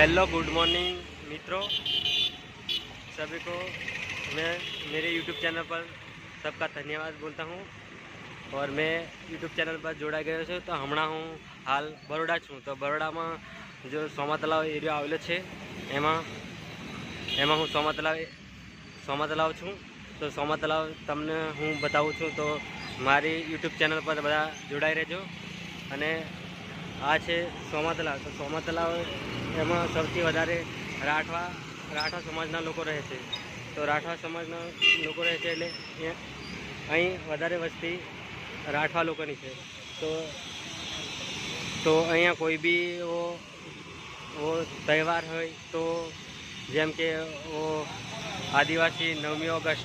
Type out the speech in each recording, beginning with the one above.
Hello good morning मित्रों, सभी को मैं मेरे यूट्यूब चैनल पर सबका धन्यवाद बोलता हूँ। और मैं यूट्यूब चैनल पर जोड़ा गयो छूँ। तो हमणा हूँ हाल बरोड़ा छूँ। तो बरोड़ा में जो सोमा तलाव एरिया आवेलो छे एमां हूँ सोमा तलाव छूँ। तो सोमा तलाव तमने हूँ बताऊँ छूँ। तो मारी यूट्यूब चैनल पर बधा जोड़ाई रहेजो। अने आ छे सोमा तलाव। तो सोमा तलाव एमां सौथी वधारे राठवा समाजना लोको रहे छे। तो राठवा समाजना लोको रहे छे एटले अहीं वधारे वस्ती राठवा लोकोनी छे। तो अहींया कोई बी वो तहेवार होय तो जेम के वो आदिवासी 9મી ऑगस्ट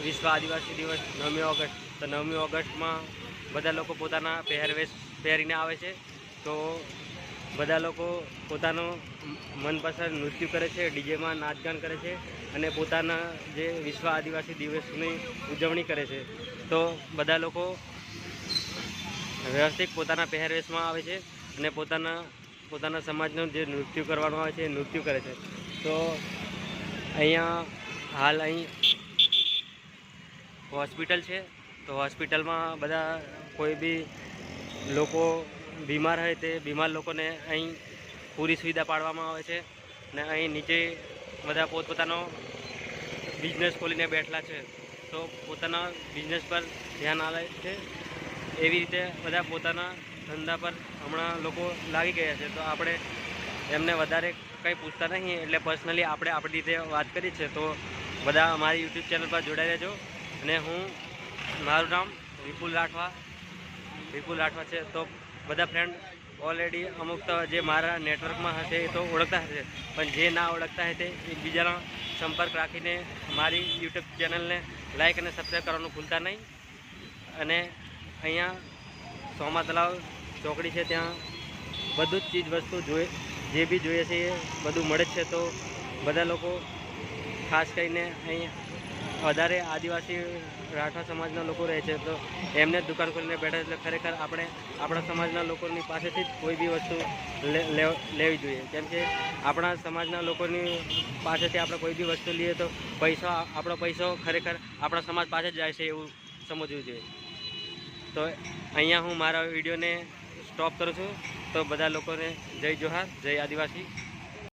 विश्व आदिवासी दिवस 9મી ऑगस्ट। तो 9મી ऑगस्ट में बधा लोको पोताना पहेरवेश पहेरीने आवे छे। तो बधा लोको पोतानो मनपसंद नृत्य करे छे, डीजे में नाचगान करे छे अने पोताना जे विश्व आदिवासी दिवसनी उजवणी करे छे। तो बधा लोको व्यवस्थित पोताना पहेरवेश में आवे छे अने पोताना समाजનું જે નૃત્ય કરવાનું આવે છે નૃત્ય કરે છે। તો અહીંયા હાલ અહીં હોસ્પિટલ છે। તો હોસ્પિટલમાં બધા કોઈ બી લોકો बीमार है तो बीमार लोग ने अहीं पूरी सुविधा पाड़वामां आवे छे। ने अहीं नीचे बधा पोतपोतानो बिजनेस खोलीने बैठला छे। तो पोताना बिजनेस पर ध्यान आवे छे। एवी रीते बधा पोताना धंधा पर हमणां लोको लागी गया छे। तो आपणे एमने वधारे कंई पूछता नहीं, एटले पर्सनली आपणे आपणी रीते वात करी छे। तो बधा अमारी यूट्यूब चैनल पर जोड़ाई रहेजो। अने हूँ मारुं नाम विपुल राठवा छे। तो बधा फ्रेंड ऑलरेडी अमुक तो जे मारा नेटवर्क में हशे तो ओळखता हशे, पण जे ना ओळखता हशे एकबीजानो संपर्क राखीने मारी यूट्यूब चैनल ने लाइक और सब्सक्राइब करवानुं भूलता नहीं। अने अहींया सोमा तलाव चौकड़ी है, त्यां बधुं ज चीज वस्तु जोए जे बी जोईए छे बधुं मळे छे। तो बधा लोको खास करीने अहीं वधारे आदिवासी राठवा समाजना लोको रहे छे। तो एमने दुकान खोलीने बैठा छे। खरेखर आपणे आपणा समाजना लोकोनी पासेथी ज कोई बी वस्तु लेवी जोईए, केम के आपणा समाजना लोकोनी पासेथी आपणे कोई बी वस्तु लीए तो आपणो पैसो खरेखर आपणा समाज पासे ज जाय छे एवुं समजવું જોઈએ। तो अहींया हूँ मारा विडियोने स्टॉप करूँ छूँ। तो बधा लोकोने जय जोहार, जय आदिवासी।